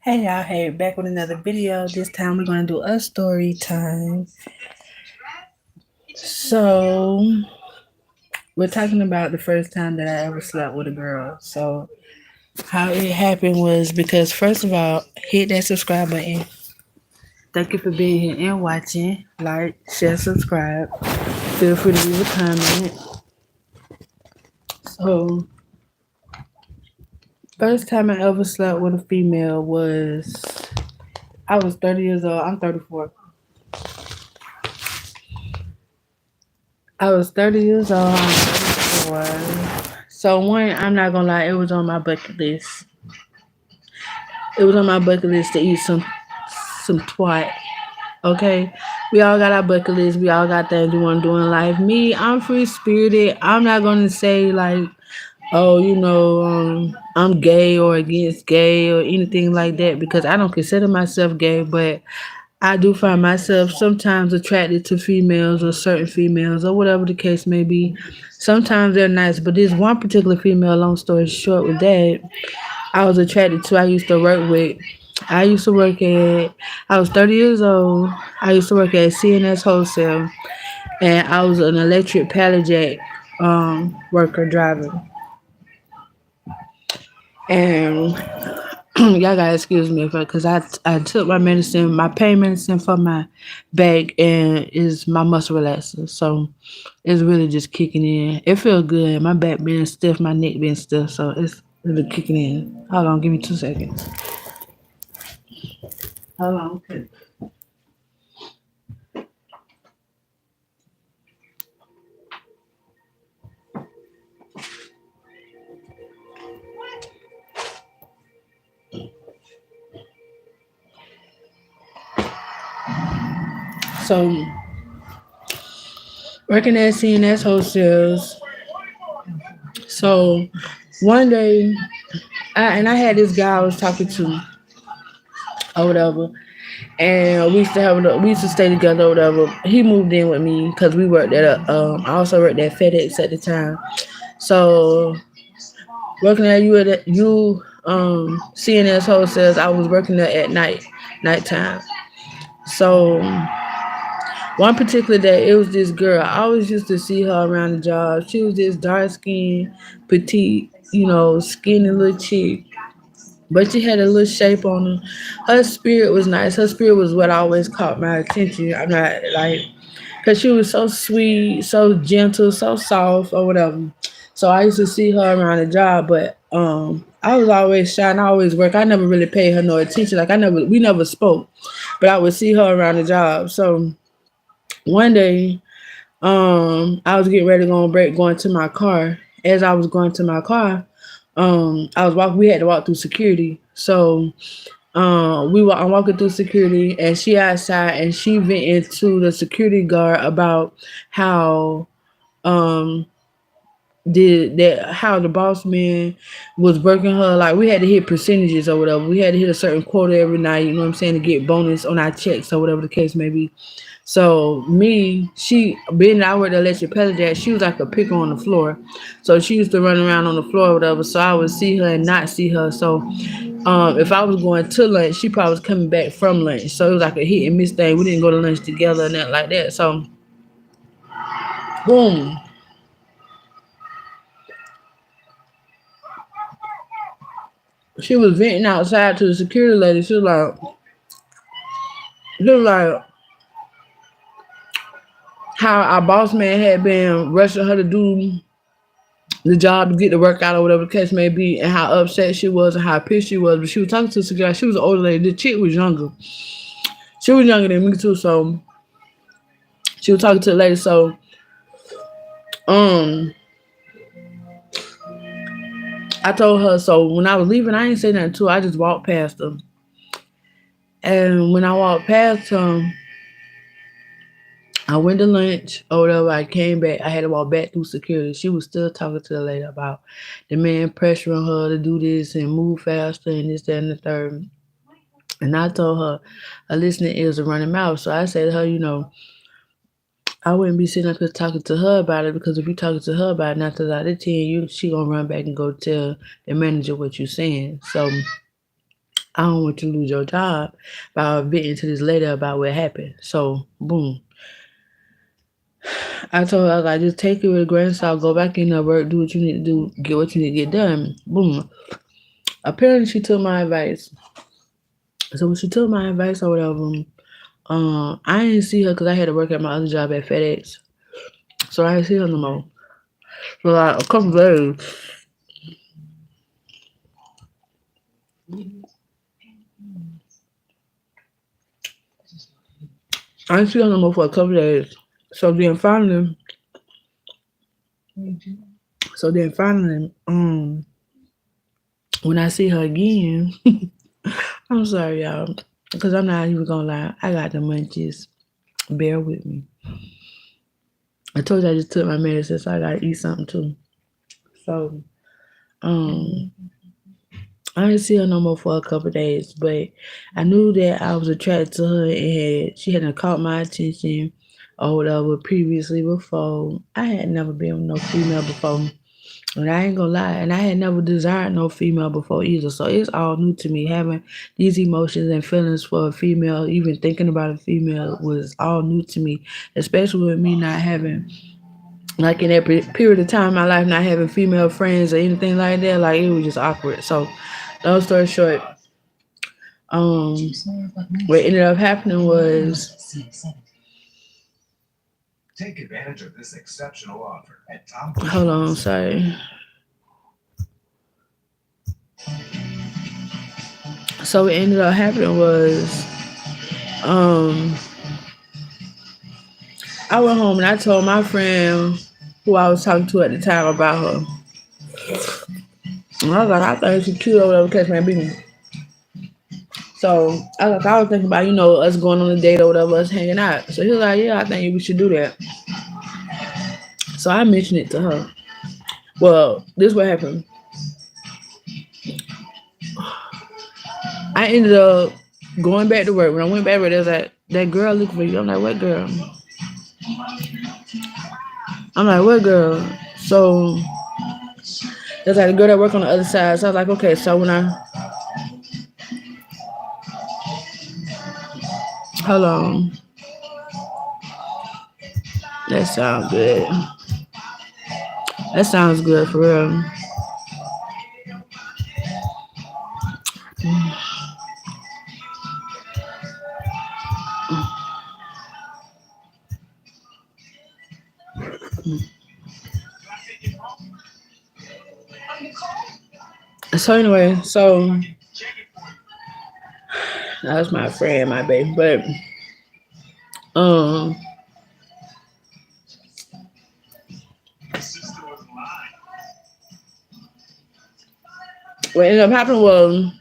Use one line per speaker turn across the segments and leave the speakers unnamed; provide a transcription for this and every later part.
Hey y'all, hey, back with another video. This time we're going to do a story time. So, we're talking about the first time that I ever slept with a girl. So, how it happened was because, first of all, hit that subscribe button. Thank you for being here and watching. Like, share, subscribe. Feel free to leave a comment. So, first time I ever slept with a female was, I was 30 years old. I'm 34. I was 30 years old. I'm 34. So one, I'm not gonna lie, it was on my bucket list. It was on my bucket list to eat some twat. Okay, we all got our bucket list. We all got things we want to do in life. Me, I'm free spirited. I'm not gonna say like, oh, I'm gay or against gay or anything like that because I don't consider myself gay, but I do find myself sometimes attracted to females or certain females or whatever the case may be. Sometimes they're nice, but this one particular female, long story short, with that, I was attracted to. I used to work with. I used to work at. I was 30 years old. I used to work at CNS Wholesale, and I was an electric pallet jack worker driver. And y'all gotta excuse me because I took my medicine, my pain medicine for my back, and is my muscle relaxer. So it's really just kicking in. It feels good. My back being stiff, my neck being stiff, so it's really kicking in. Hold on, give me 2 seconds. Hold on. Okay. So working at CNS Wholesales. So one day, I had this guy I was talking to or whatever, and we used to stay together or whatever. He moved in with me because we worked at a I also worked at FedEx at the time. So working at CNS wholesales, I was working there at nighttime. So one particular day, it was this girl. I always used to see her around the job. She was this dark skinned, petite, skinny little chick. But she had a little shape on her. Her spirit was nice. Her spirit was what always caught my attention. I'm not like, because she was so sweet, so gentle, so soft, or whatever. So I used to see her around the job, but I was always shy and I always work. I never really paid her no attention. Like we never spoke, but I would see her around the job. So one day, I was getting ready to go on break, going to my car. As I was going to my car, I was walking. We had to walk through security, so I'm walking through security, and she outside, and she went into the security guard about how um did that how the boss man was working her. Like we had to hit percentages or whatever. We had to hit a certain quota every night. You know what I'm saying, to get bonus on our checks or whatever the case may be. So me, she being I worked at Electric Pellet, she was like a picker on the floor. So she used to run around on the floor or whatever. So I would see her and not see her. So if I was going to lunch, she probably was coming back from lunch. So it was like a hit and miss thing. We didn't go to lunch together and that like that. So boom. She was venting outside to the security lady. She was like how our boss man had been rushing her to do the job to get the work out or whatever the case may be, and how upset she was and how pissed she was. But she was talking to the security. She was an older lady. The chick was younger. She was younger than me too. So she was talking to the lady. So um, I told her. So when I was leaving, I didn't say nothing to her. I just walked past her. And when I walked past her, I went to lunch or whatever. I came back. I had to walk back through security. She was still talking to the lady about the man pressuring her to do this and move faster and this, that, and the third. And I told her a listening ears a running mouth. So I said to her, I wouldn't be sitting up here talking to her about it because if you talking to her about it, 9 times out of 10, she gonna run back and go tell the manager what you saying. So I don't want you to lose your job by venting to this lady about what happened. So, boom. I told her, like, just take it with a grain of salt, go back in there, work, do what you need to do, get what you need to get done. Boom. Apparently, she took my advice. So, when she took my advice or whatever, I didn't see her because I had to work at my other job at FedEx. So, I didn't see her no more. So, like, a couple days, I didn't see her no more for a couple days. So, then finally, when I see her again, I'm sorry, y'all, because I'm not even gonna lie, I got the munchies. Bear with me. I told you I just took my medicine, so I gotta eat something too. So, um, I didn't see her no more for a couple of days, but I knew that I was attracted to her and she hadn't caught my attention or whatever previously before. I had never been with no female before. And I ain't gonna lie, and I had never desired no female before either. So it's all new to me. Having these emotions and feelings for a female, even thinking about a female was all new to me. Especially with me not having, like in that period of time in my life, not having female friends or anything like that. Like it was just awkward. So, long story short, um, what ended up happening was, hold on, sorry. So what ended up happening was, um, I went home and I told my friend who I was talking to at the time about her. And I was like, I thought she cute or whatever, catch my beating. So I was thinking about, us going on a date or whatever, us hanging out. So he was like, yeah, I think we should do that. So I mentioned it to her. Well, this what happened. I ended up going back to work. When I went back to work, there was like, that girl looking for you. I'm like, what girl? I'm like, what girl? So there's like a girl that work on the other side. So I was like, okay. So when I, hold on. That sounds good. That sounds good for real. So anyway, so that was my friend, my baby. But um, what ended up happening was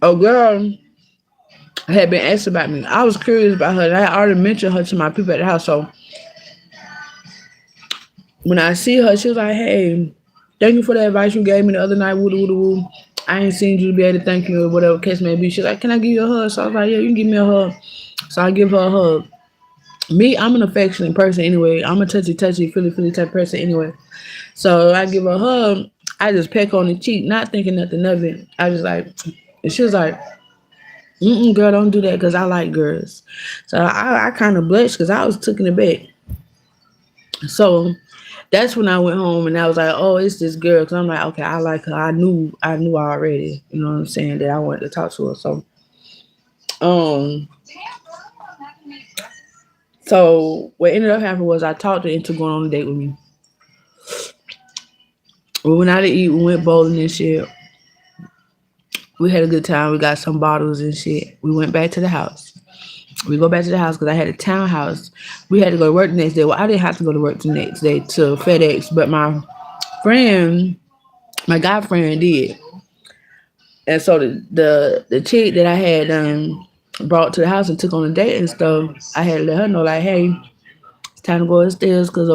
a girl had been asked about me. I was curious about her, and I had already mentioned her to my people at the house. So when I see her, she was like, "Hey, thank you for the advice you gave me the other night. Woo woo woo. I ain't seen you to be able to thank you or whatever case may be." She's like, "Can I give you a hug?" So I was like, "Yeah, you can give me a hug." So I give her a hug. Me, I'm an affectionate person anyway. I'm a touchy, feely type person anyway. So I give her a hug. I just peck on the cheek, not thinking nothing of it. I just like, and she was like, girl, don't do that because I like girls. So I kind of blushed because I was taken aback. So that's when I went home and I was like, oh, it's this girl. Because I'm like, okay, I like her. I knew already. You know what I'm saying? That I wanted to talk to her. Um, so what ended up happening was I talked her into going on a date with me. We went out to eat. We went bowling and shit. We had a good time. We got some bottles and shit. We went back to the house. We go back to the house because I had a townhouse. We had to go to work the next day. Well, I didn't have to go to work the next day to FedEx, but friend, my guy friend did. And so the chick that I had brought to the house and took on a date and stuff, I had to let her know like, hey, it's time to go upstairs because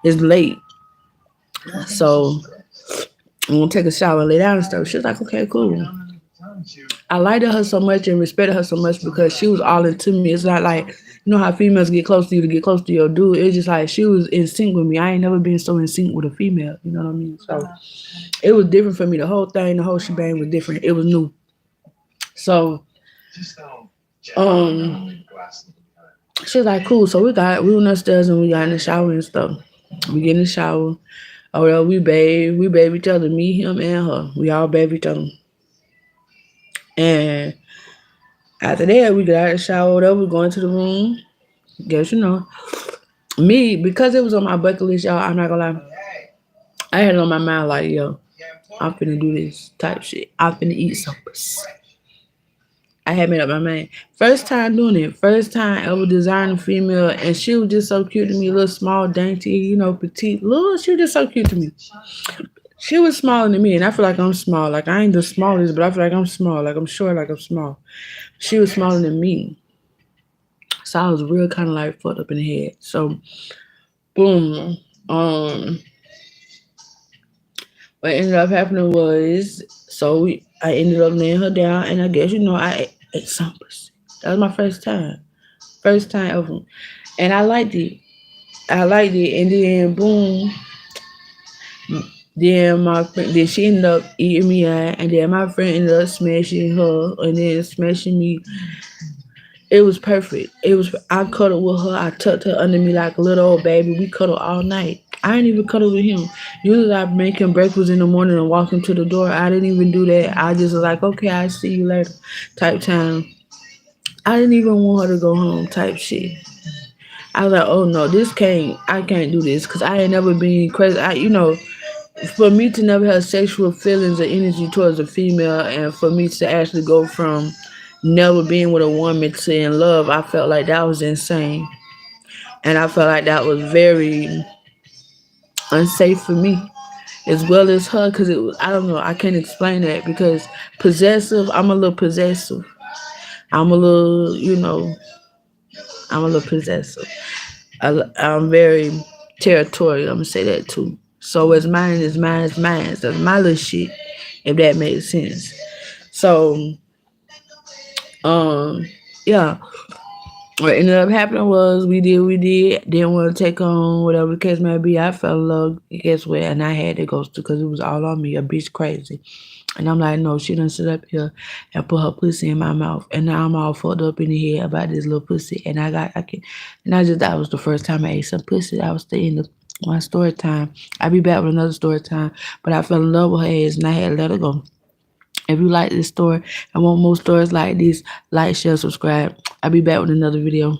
it's late. So I'm gonna take a shower and lay down and stuff. She was like, okay, cool. I liked her so much and respected her so much because she was all into me. It's not like you know how females get close to you to get close to your dude. It's just like she was in sync with me. I ain't never been so in sync with a female. You know what I mean? So it was different for me. The whole thing, the whole shebang was different. It was new. So um, she was like, cool. So we went upstairs and we got in the shower and stuff. We get in the shower. Oh well, we bathe each other, me, him, and her. We all bathe each other. And after that, we got out of the shower, whatever, we go into the room. Guess you know. Me, because it was on my bucket list, y'all, I'm not gonna lie. I had it on my mind like, yo, I'm finna do this type shit. I'm finna eat some pussy. I had made up my mind. First time doing it. First time ever desiring a female, and she was just so cute to me, little small, dainty, petite, little. She was just so cute to me. She was smaller than me, and I feel like I'm small. Like I ain't the smallest, but I feel like I'm small. Like I'm short, like I'm small. She was smaller than me, so I was real kind of like fucked up in the head. So boom. What ended up happening was, I ended up laying her down, and I guess I ate some pussy. That was my first time, first time ever, and I liked it. I liked it, and then boom, then she ended up eating me out, and then my friend ended up smashing her, and then smashing me. It was perfect. I cuddled with her. I tucked her under me like a little old baby. We cuddled all night. I didn't even cuddle with him. Usually I make him breakfast in the morning and walk him to the door. I didn't even do that. I just was like, okay, I'll see you later type time. I didn't even want her to go home type shit. I was like, oh no, I can't do this because I ain't never been crazy. For me to never have sexual feelings or energy towards a female, and for me to actually go from never being with a woman to in love, I felt like that was insane. And I felt like that was very unsafe for me as well as her because it was, I don't know, I can't explain that because possessive, I'm a little possessive. I'm a little, I'm a little possessive. I'm very territorial. I'm gonna say that too. So what's mine is mine is mine. That's my little shit, if that makes sense. So, um, yeah. What ended up happening was we did. Didn't want to take on whatever the case may be. I fell in love. Guess what? And I had to go because it was all on me. A bitch crazy. And I'm like, no, she done sit up here and put her pussy in my mouth. And now I'm all fucked up in the head about this little pussy. And I can, and I just, that was the first time I ate some pussy. I was staying the my story time. I'll be back with another story time. But I fell in love with her ass and I had to let her go. If you like this story and want more stories like this, like, share, subscribe. I'll be back with another video.